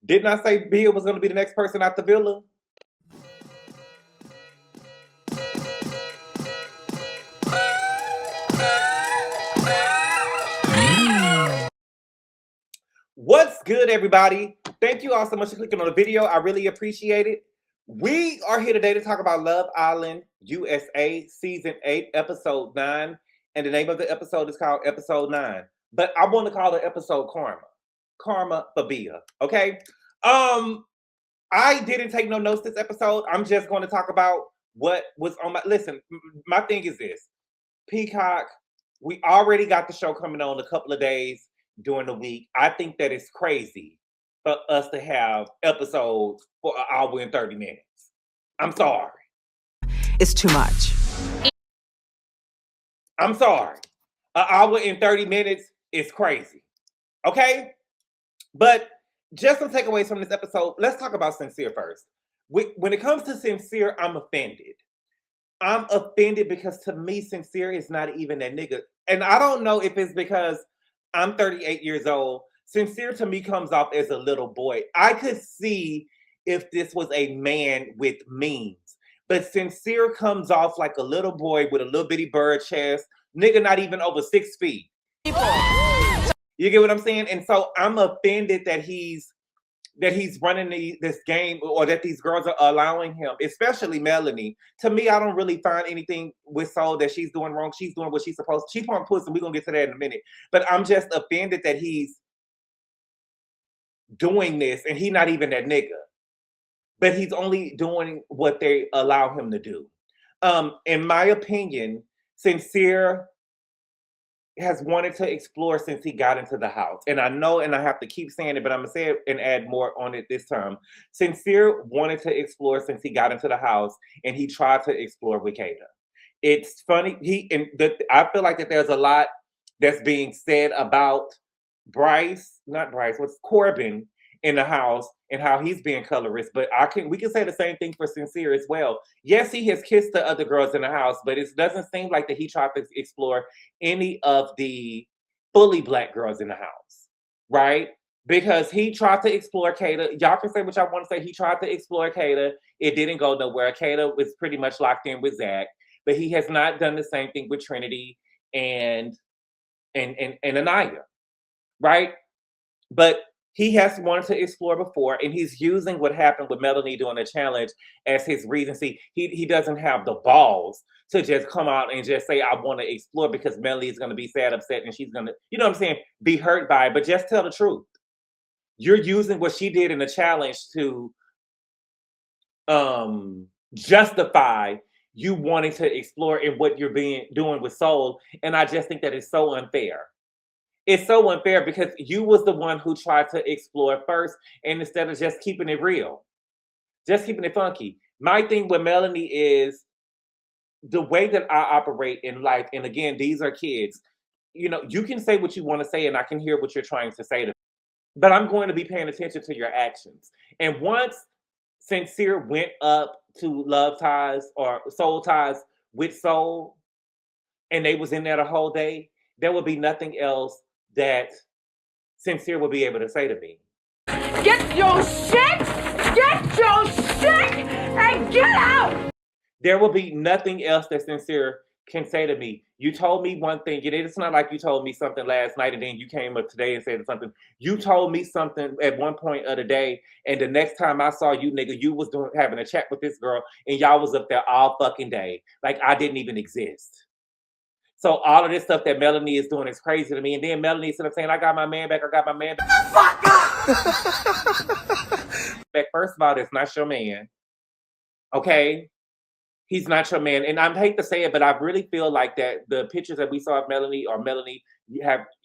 Didn't I say Beia was going to be the next person out the villa? What's good, everybody? Thank you all so much for clicking on the video. I really appreciate it. We are here today to talk about Love Island USA Season 8, Episode 9. And the name of the episode is called Episode 9. But I want to call the episode Karma. Karma for Beia, okay? I didn't take no notes this episode. I'm just going to talk about what was on my... Listen, my thing is this. Peacock, we already got the show coming on a couple of days during the week. I think that it's crazy for us to have episodes for an hour and 30 minutes. I'm sorry. It's too much. I'm sorry. An hour and 30 minutes is crazy. Okay? But just some takeaways from this episode. Let's talk about Sincere first. When it comes to Sincere, I'm offended. I'm offended because to me, Sincere is not even that nigga. And I don't know if it's because I'm 38 years old. Sincere to me comes off as a little boy. I could see if this was a man with means. But Sincere comes off like a little boy with a little bitty bird chest. Nigga not even over 6 feet. You get what I'm saying? And so I'm offended that he's running this game, or that these girls are allowing him, especially Melanie. To me, I don't really find anything with Soul that she's doing wrong. She's doing what she's supposed to. She's on pussy. We're going to get to that in a minute. But I'm just offended that he's doing this and he's not even that nigga. But he's only doing what they allow him to do. In my opinion, Sincere has wanted to explore since he got into the house. And I know, and I have to keep saying it, but I'm going to say it and add more on it this time. Sincere wanted to explore since he got into the house, and he tried to explore with Kata. It's funny. I feel like that there's a lot that's being said about Corbin in the house and how he's being colorist, but we can say the same thing for Sincere as well. Yes, he has kissed the other girls in the house, but it doesn't seem like that he tried to explore any of the fully black girls in the house, right? Because he tried to explore Kata. Y'all can say what y'all want to say. He tried to explore Kata. It didn't go nowhere. Kata was pretty much locked in with Zach, but he has not done the same thing with Trinity and Anaya, right? But he has wanted to explore before, and he's using what happened with Melanie doing the challenge as his reason. See, he doesn't have the balls to just come out and just say, I want to explore, because Melanie is going to be sad, upset, and she's going to, you know what I'm saying, be hurt by it. But just tell the truth. You're using what she did in the challenge to justify you wanting to explore in what you're doing with Soul. And I just think that it's so unfair. It's so unfair because you was the one who tried to explore first, and instead of just keeping it real, just keeping it funky. My thing with Melanie is the way that I operate in life. And again, these are kids. You know, you can say what you want to say, and I can hear what you're trying to say to me, but I'm going to be paying attention to your actions. And once Sincere went up to Love Ties or Soul Ties with Soul, and they was in there the whole day, there would be nothing else that Sincere will be able to say to me. Get your shit, and get out! There will be nothing else that Sincere can say to me. You told me one thing. It's not like you told me something last night and then you came up today and said something. You told me something at one point of the day, and the next time I saw you, nigga, you was having a chat with this girl, and y'all was up there all fucking day. Like I didn't even exist. So all of this stuff that Melanie is doing is crazy to me. And then Melanie is saying, I got my man back. I got my man back. First of all, it's not your man. Okay? He's not your man. And I hate to say it, but I really feel like that the pictures that we saw of Melanie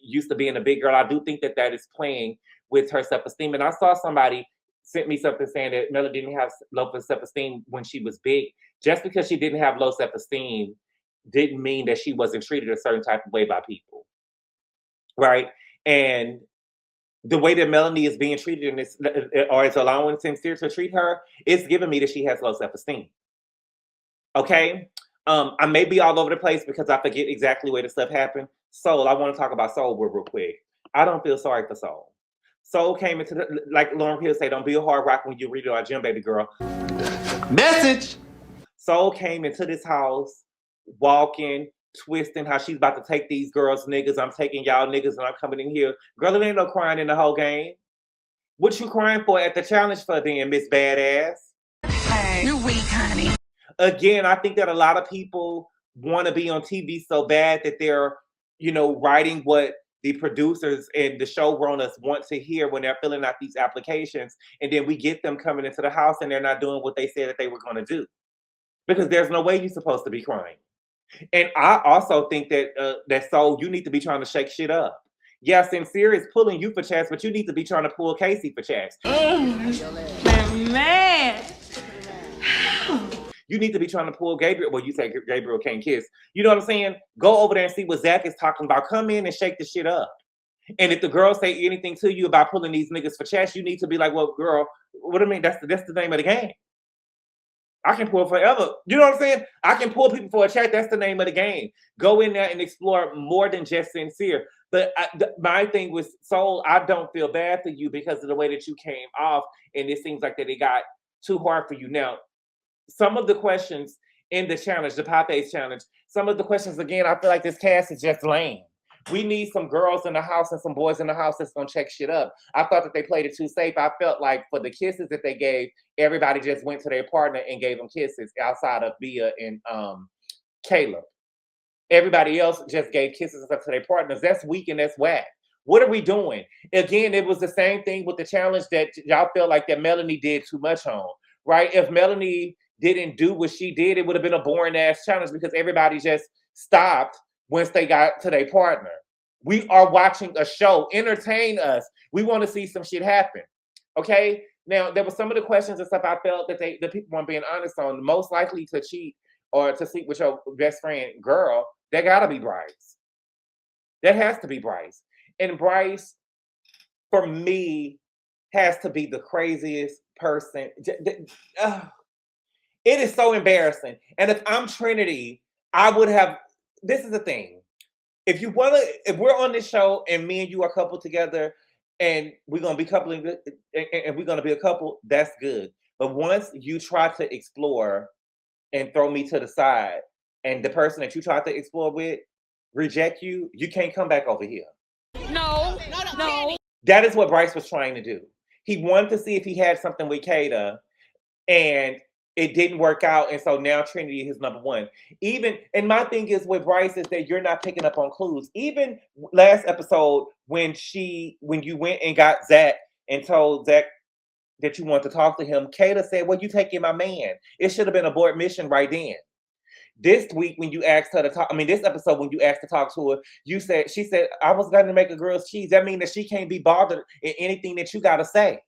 used to being a big girl. I do think that is playing with her self-esteem. And I saw somebody sent me something saying that Melanie didn't have low self-esteem when she was big. Just because she didn't have low self-esteem didn't mean that she wasn't treated a certain type of way by people, right? And the way that Melanie is being treated in this, or is allowing Sincere to treat her, it's giving me that she has low self-esteem. Okay? I may be all over the place because I forget exactly where the stuff happened. Soul, I want to talk about Soul real quick. I don't feel sorry for Soul. Soul came into the, like Lauren Hill say, don't be a hard rock when you read it, our gym baby girl. Message. Soul came into this house, walking, twisting how she's about to take these girls' niggas. I'm taking y'all niggas and I'm coming in here. Girl, there ain't no crying in the whole game. What you crying for at the challenge for then, Miss Badass? Hey, you're weak, honey. Again, I think that a lot of people want to be on TV so bad that they're, writing what the producers and the showrunners want to hear when they're filling out these applications. And then we get them coming into the house and they're not doing what they said that they were going to do. Because there's no way you're supposed to be crying. And I also think that that Soul, you need to be trying to shake shit up. Yeah, Sincere is pulling you for chats, but you need to be trying to pull Casey for chats. Man. You need to be trying to pull Gabriel. Well, you say Gabriel can't kiss. You know what I'm saying? Go over there and see what Zach is talking about. Come in and shake the shit up. And if the girls say anything to you about pulling these niggas for chats, you need to be like, well, girl, what do you mean? That's the name of the game. I can pull forever. You know what I'm saying? I can pull people for a chat. That's the name of the game. Go in there and explore more than just Sincere. But my thing with Soul, I don't feel bad for you because of the way that you came off. And it seems like that it got too hard for you. Now, some of the questions in the challenge, the Pape's challenge, some of the questions, again, I feel like this cast is just lame. We need some girls in the house and some boys in the house that's going to check shit up. I thought that they played it too safe. I felt like for the kisses that they gave, everybody just went to their partner and gave them kisses outside of Beia and Caleb. Everybody else just gave kisses and stuff to their partners. That's weak and that's whack. What are we doing? Again, it was the same thing with the challenge that y'all felt like that Melanie did too much on, right? If Melanie didn't do what she did, it would have been a boring ass challenge because everybody just stopped once they got to their partner. We are watching a show. Entertain us. We want to see some shit happen. Okay? Now, there were some of the questions and stuff I felt that the people weren't being honest on. Most likely to cheat or to sleep with your best friend girl, that gotta be Bryce. That has to be Bryce. And Bryce, for me, has to be the craziest person. It is so embarrassing. And if I'm Trinity, I would have, this is the thing. If we're on this show and me and you are coupled together and we're going to be coupling and we're going to be a couple, that's good. But once you try to explore and throw me to the side and the person that you try to explore with reject you, you can't come back over here. No. That is what Bryce was trying to do. He wanted to see if he had something with Kata and it didn't work out, and so now Trinity is number one. And my thing is with Bryce is that you're not picking up on clues. Even last episode when you went and got Zach and told Zach that you want to talk to him, Kata said, well, you taking my man. It should have been abort mission right then. This week when you asked her to talk, this episode when you asked to talk to her, she said, I was going to make a girl's cheese. That means that she can't be bothered in anything that you got to say.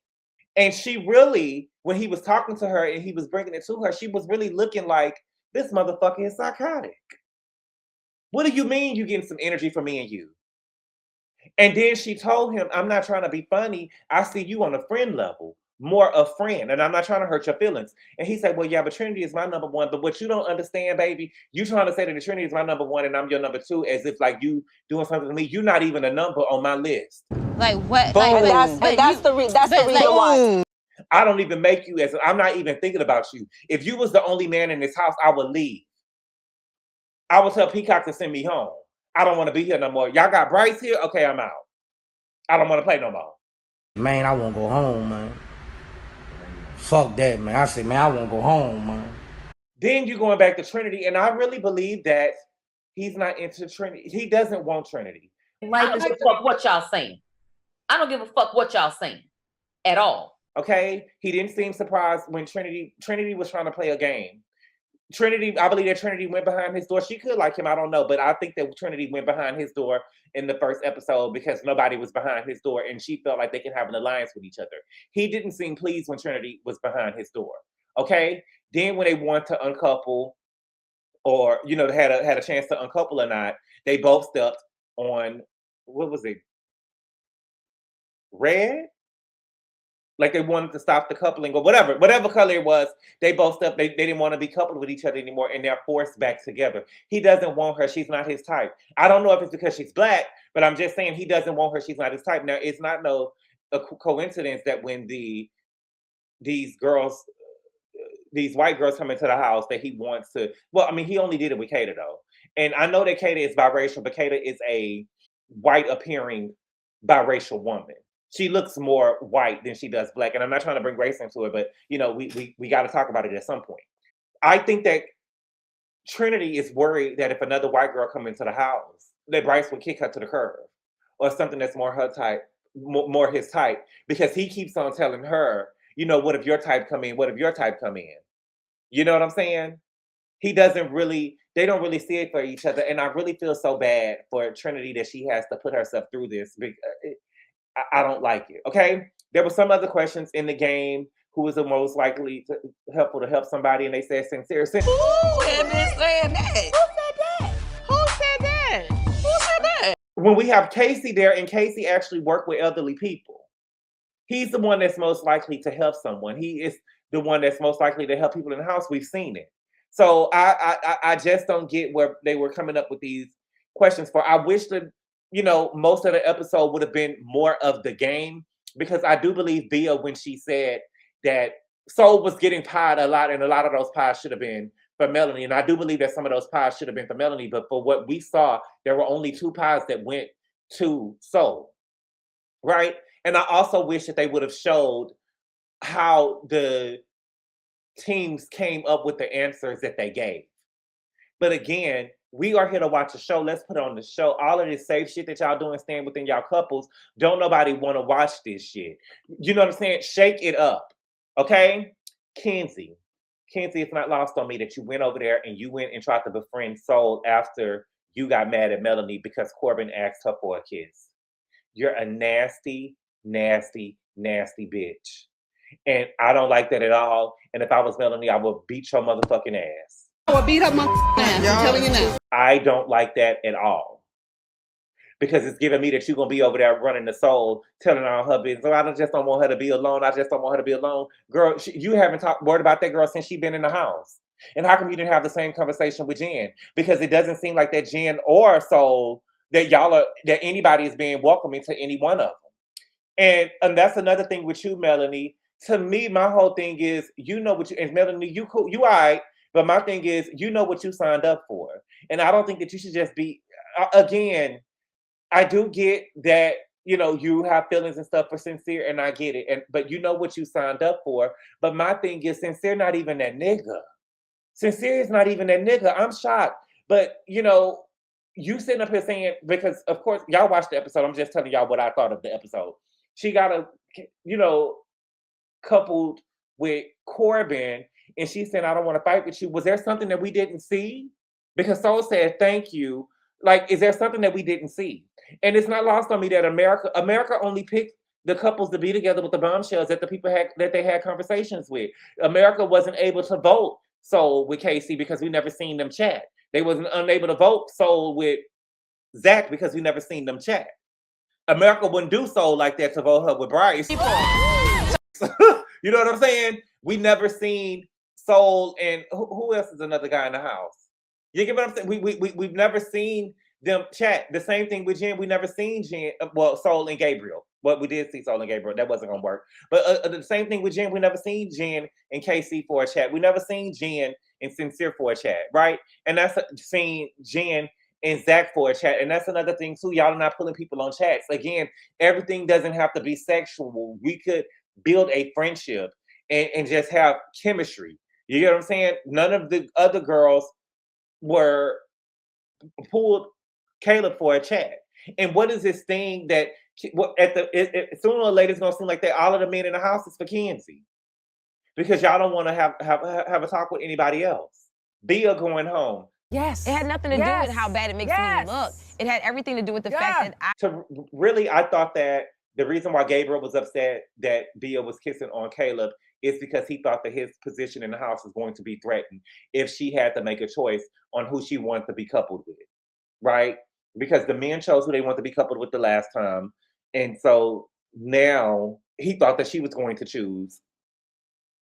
And she really, when he was talking to her and he was bringing it to her, she was really looking like, this motherfucker is psychotic. What do you mean you getting some energy from me and you? And then she told him, I'm not trying to be funny. I see you on a friend level, more a friend, and I'm not trying to hurt your feelings. And he said, well, yeah, but Trinity is my number one. But what you don't understand, baby, you trying to say that the Trinity is my number one and I'm your number two as if like you doing something to me. You're not even a number on my list. Like what? That's the reason why. I don't even make you I'm not even thinking about you. If you was the only man in this house, I would leave. I would tell Peacock to send me home. I don't want to be here no more. Y'all got Bryce here? Okay, I'm out. I don't want to play no more. Man, I won't go home, man. Fuck that, man. I said, man, I won't go home, man. Then you going back to Trinity, and I really believe that he's not into Trinity. He doesn't want Trinity. I don't give a fuck what y'all saying. I don't give a fuck what y'all saying at all. Okay? He didn't seem surprised when Trinity was trying to play a game. I believe that Trinity went behind his door. She could like him, I don't know, but I think that Trinity went behind his door in the first episode because nobody was behind his door and she felt like they could have an alliance with each other. He didn't seem pleased when Trinity was behind his door. Okay? Then when they want to uncouple or, had a chance to uncouple or not, they both stepped on, what was it? Red? Like they wanted to stop the coupling or whatever color it was. They both stepped. They didn't want to be coupled with each other anymore, and they're forced back together. He doesn't want her. She's not his type. I don't know if it's because she's black, but I'm just saying he doesn't want her. She's not his type. Now it's not no a coincidence that when these girls, these white girls come into the house that he wants to. Well, I mean, he only did it with Kata though, and I know that Kata is biracial, but Kata is a white appearing biracial woman. She looks more white than she does black, and I'm not trying to bring race into it, but you know, we got to talk about it at some point. I think that Trinity is worried that if another white girl come into the house, that Bryce would kick her to the curb, or something that's more her type, more his type, because he keeps on telling her, you know, what if your type come in? What if your type come in? You know what I'm saying? He doesn't really, they don't really see it for each other. And I really feel so bad for Trinity that she has to put herself through this. I don't like it. Okay. There were some other questions in the game. Who was the most likely to help somebody? And they said sincere. Who had been saying that? Who said that? Who said that? Who said that? When we have Casey there, and Casey actually worked with elderly people, he's the one that's most likely to help someone. He is the one that's most likely to help people in the house. We've seen it. So I just don't get where they were coming up with these questions for. I wish that, you know, most of the episode would have been more of the game, because I do believe Beia, when she said that Soul was getting pied a lot, and a lot of those pies should have been for Melanie. And I do believe that some of those pies should have been for Melanie, but for what we saw, there were only 2 pies that went to Soul, right? And I also wish that they would have showed how the teams came up with the answers that they gave. But again, we are here to watch a show. Let's put on the show. All of this safe shit that y'all doing, staying within y'all couples, don't nobody want to watch this shit. You know what I'm saying? Shake it up. Okay? Kenzie, it's not lost on me that you went over there and you went and tried to befriend Soul after you got mad at Melanie because Corbin asked her for a kiss. You're a nasty, nasty, nasty bitch. And I don't like that at all. And if I was Melanie, I would beat your motherfucking ass. I would beat up my ass. I'm telling you now. I don't like that at all. Because it's giving me that you're going to be over there running the Soul, telling all her business. Oh, just don't want her to be alone. I just don't want her to be alone. Girl, you haven't worried about that girl since she's been in the house. And how come you didn't have the same conversation with Jen? Because it doesn't seem like that Jen or Soul, that that anybody is being welcoming to any one of them. And that's another thing with you, Melanie. To me, my whole thing is, you know what you, and Melanie, you cool, you all right. But my thing is, you know what you signed up for. And I don't think that you should just be, again, I do get that, you know, you have feelings and stuff for Sincere, and I get it. But you know what you signed up for. But my thing is, Sincere not even that nigga. Sincere is not even that nigga. I'm shocked. But, you know, you sitting up here saying, because, of course, y'all watched the episode. I'm just telling y'all what I thought of the episode. She got coupled with Corbin, and she said, I don't want to fight with you. Was there something that we didn't see? Because Soul said, thank you. Like, is there something that we didn't see? And it's not lost on me that America only picked the couples to be together with the bombshells that the people that they had conversations with. America wasn't able to vote Soul with Casey because we never seen them chat. They wasn't unable to vote Soul with Zach because we never seen them chat. America wouldn't do Soul like that to vote her with Bryce. You know what I'm saying? We never seen Soul and who else is another guy in the house? You get what I'm saying? We've never seen them chat. The same thing with Jen. We never seen Jen. Well, Soul and Gabriel. Well, we did see Soul and Gabriel. That wasn't gonna work. But the same thing with Jen. We never seen Jen and Casey for a chat. We never seen Jen and Sincere for a chat, right? And that's seen Jen and Zach for a chat. And that's another thing too. Y'all are not pulling people on chats. Again, everything doesn't have to be sexual. We could build a friendship and just have chemistry. You get what I'm saying? None of the other girls were pulled Caleb for a chat. And what is this thing that sooner or later it's gonna seem like that all of the men in the house is for Kenzie, because y'all don't want to have a talk with anybody else. Beia going home. Yes. It had nothing to do with how bad it makes me look. It had everything to do with the fact that I thought that the reason why Gabriel was upset that Beia was kissing on Caleb is because he thought that his position in the house was going to be threatened if she had to make a choice on who she wanted to be coupled with, right? Because the men chose who they wanted to be coupled with the last time. And so now he thought that she was going to choose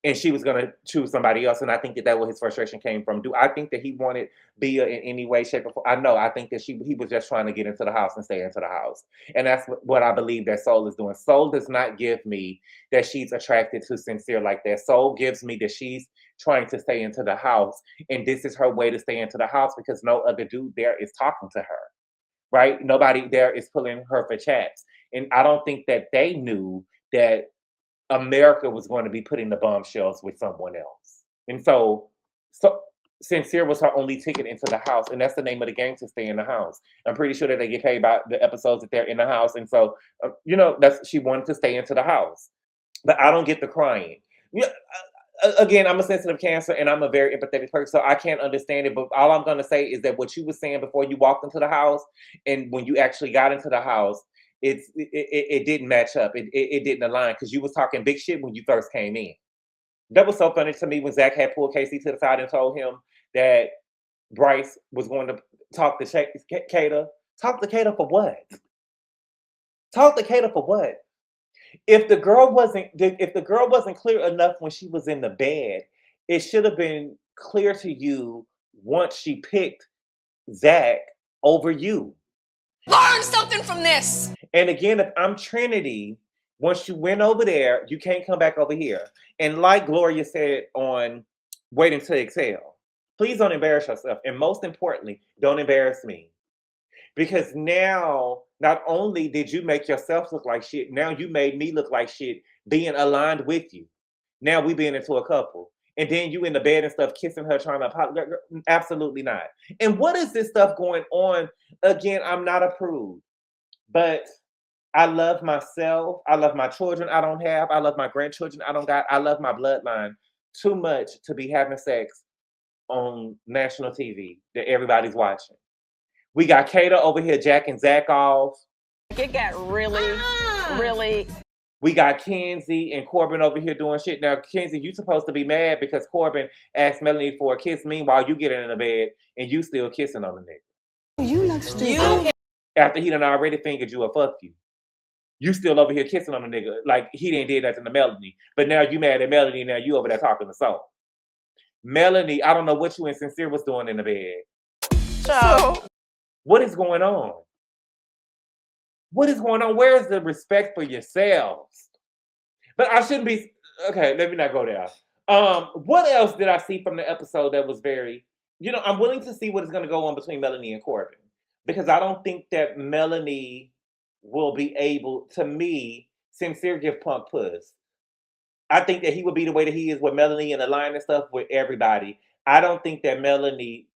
and she was going to choose somebody else. And I think that where his frustration came from. Do I think that he wanted Beia in any way, shape, or form? I know. I think that he was just trying to get into the house and stay into the house. And that's what I believe that Soul is doing. Soul does not give me that she's attracted to Sincere like that. Soul gives me that she's trying to stay into the house. And this is her way to stay into the house because no other dude there is talking to her, right? Nobody there is pulling her for chats. And I don't think that they knew that America was going to be putting the bombshells with someone else. And so Sincere was her only ticket into the house. And that's the name of the game, to stay in the house. I'm pretty sure that they get paid by the episodes that they're in the house. And so, she wanted to stay into the house. But I don't get the crying. Again, I'm a sensitive Cancer and I'm a very empathetic person, so I can't understand it. But all I'm going to say is that what you were saying before you walked into the house and when you actually got into the house, it didn't match up. It didn't align because you was talking big shit when you first came in. That was so funny to me when Zach had pulled Casey to the side and told him that Bryce was going to talk to Kata. Talk to Kata for what? Talk to Kata for what? If the girl wasn't clear enough when she was in the bed, it should have been clear to you once she picked Zach over you. Learn something from this. And again, if I'm Trinity, once you went over there, you can't come back over here. And like Gloria said on Waiting to Exhale, please don't embarrass yourself. And most importantly, don't embarrass me. Because now, not only did you make yourself look like shit, now you made me look like shit being aligned with you. Now we being into a couple. And then you in the bed and stuff, kissing her, trying to apologize. Absolutely not. And what is this stuff going on? Again, I'm not approved. But I love myself. I love my children I don't have. I love my grandchildren I don't got. I love my bloodline too much to be having sex on national TV that everybody's watching. We got Kata over here jacking Zach off. It got really. We got Kenzie and Corbin over here doing shit. Now, Kenzie, you supposed to be mad because Corbin asked Melanie for a kiss. Meanwhile, you get in the bed and you still kissing on the nigga. You look stupid. After he done already fingered you or fucked you. You still over here kissing on the nigga like he didn't did nothing to Melanie. But now you mad at Melanie, now you over there talking to Soul. Melanie, I don't know what you and Sincere was doing in the bed. So what is going on? What is going on? Where is the respect for yourselves? But I shouldn't be, okay, let me not go there. What else did I see from the episode that was very, I'm willing to see what is going to go on between Melanie and Corbin. Because I don't think that Melanie will be able, to me, Sincere give Punk puss. I think that he would be the way that he is with Melanie and the line and stuff with everybody. I don't think that Melanie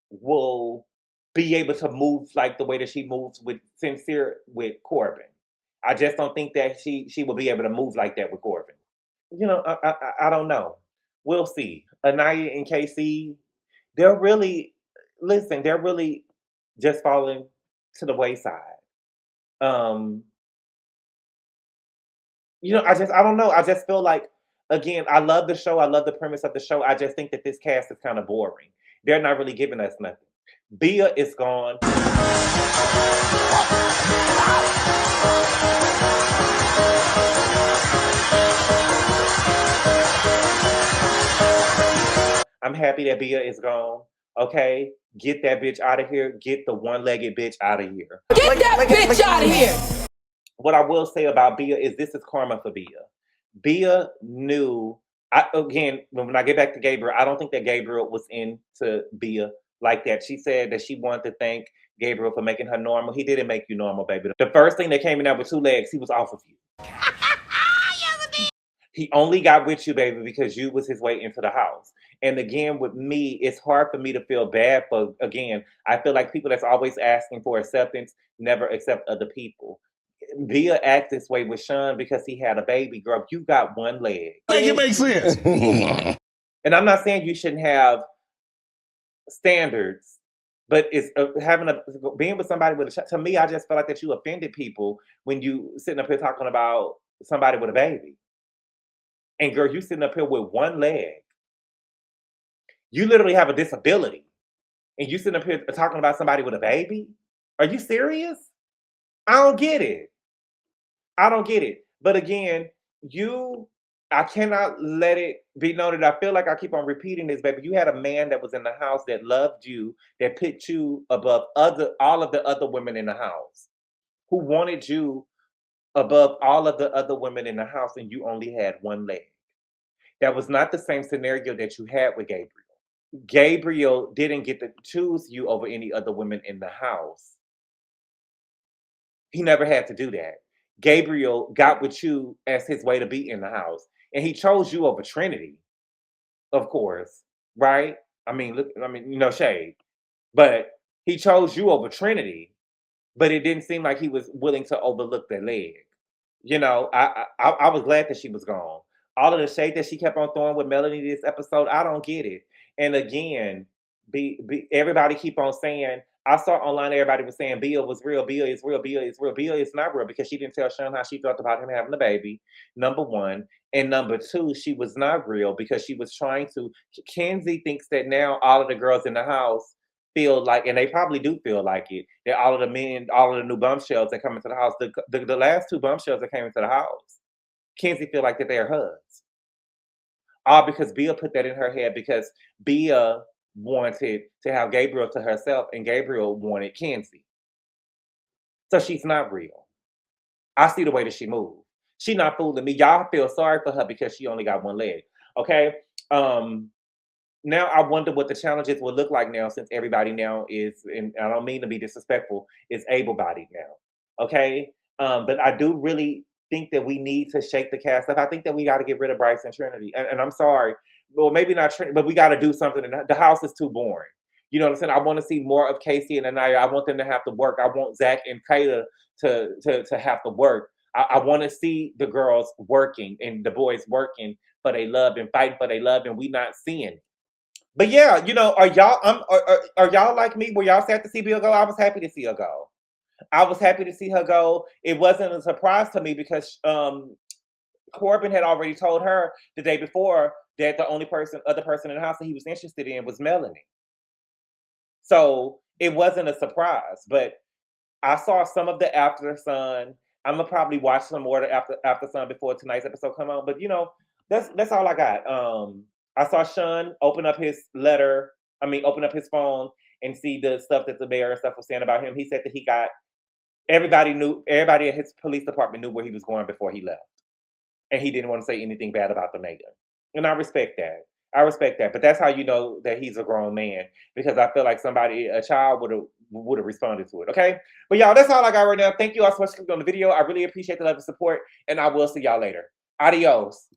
will be able to move like the way that she moves with Sincere with Corbin. I just don't think that she will be able to move like that with Corbin. I don't know. We'll see. Anaya and KC, they're really just falling to the wayside. I don't know. I just feel like, again, I love the show. I love the premise of the show. I just think that this cast is kind of boring. They're not really giving us nothing. Beia is gone. I'm happy that Beia is gone. Okay? Get that bitch out of here. Get the one-legged bitch out of here. get that bitch out of here. What I will say about Beia is this is karma for Beia. Beia knew, when I get back to Gabriel, I don't think that Gabriel was into Beia like that. She said that she wanted to thank Gabriel for making her normal. He didn't make you normal, baby. The first thing that came in there with 2 legs, he was off of you. He only got with you, baby, because you was his way into the house. And again, with me, it's hard for me to feel bad for, again, I feel like people that's always asking for acceptance never accept other people. Beia act this way with Sean because he had a baby. Girl, you got 1 leg. Make it make sense. And I'm not saying you shouldn't have standards, but it's being with somebody with to me, I just feel like that you offended people when you sitting up here talking about somebody with a baby. And girl, you sitting up here with 1 leg. You literally have a disability. And you sitting up here talking about somebody with a baby? Are you serious? I don't get it. But again, you I cannot let it be known that I feel like I keep on repeating this, baby. You had a man that was in the house that loved you, that put you above all of the other women in the house, who wanted you above all of the other women in the house, and you only had one leg. That was not the same scenario that you had with Gabriel. Gabriel didn't get to choose you over any other women in the house. He never had to do that. Gabriel got with you as his way to be in the house. And he chose you over Trinity, of course, right? I mean, look, no shade. But he chose you over Trinity, but it didn't seem like he was willing to overlook that leg. You know, I was glad that she was gone. All of the shade that she kept on throwing with Melanie this episode, I don't get it. And again, everybody keep on saying, I saw online everybody was saying Beia was real, Beia is real, Beia is real. Beia is not real because she didn't tell Sean how she felt about him having a baby, number one. And number two, she was not real because she was trying to, Kenzie thinks that now all of the girls in the house feel like, and they probably do feel like it, that all of the men, all of the new bombshells that come into the house, the last two bombshells that came into the house, Kenzie feel like that they're hers. All because Beia put that in her head because Beia wanted to have Gabriel to herself and Gabriel wanted Kenzie. So she's not real. I see the way that she moved. She not fooling me. Y'all feel sorry for her because she only got one leg. Okay. Now I wonder what the challenges will look like now since everybody now is, and I don't mean to be disrespectful, is able-bodied now. Okay. But I do really think that we need to shake the cast up. I think that we got to get rid of Bryce and Trinity. And I'm sorry, well, maybe not Trinity, but we got to do something. The house is too boring. You know what I'm saying? I want to see more of Casey and Anaya. I want them to have to work. I want Zach and Kayla to have to work. I want to see the girls working and the boys working for they love and fighting for they love, and we not seeing it. But yeah, you know, are y'all like me? Were y'all sad to see Beia go? I was happy to see her go. I was happy to see her go. It wasn't a surprise to me because Corbin had already told her the day before that the other person in the house that he was interested in was Melanie. So it wasn't a surprise, but I saw some of the After Sun. I'm gonna probably watch some more of the After Sun before tonight's episode come on. But you know, that's all I got. I saw Sean open up his phone and see the stuff that the mayor and stuff was saying about him. He said that he got everybody at his police department knew where he was going before he left. And he didn't want to say anything bad about the mayor. And I respect that. But that's how you know that he's a grown man, because I feel like a child would have responded to it. Okay. But y'all, that's all I got right now. Thank you all so much for clicking on the video. I really appreciate the love and support, and I will see y'all later. Adios.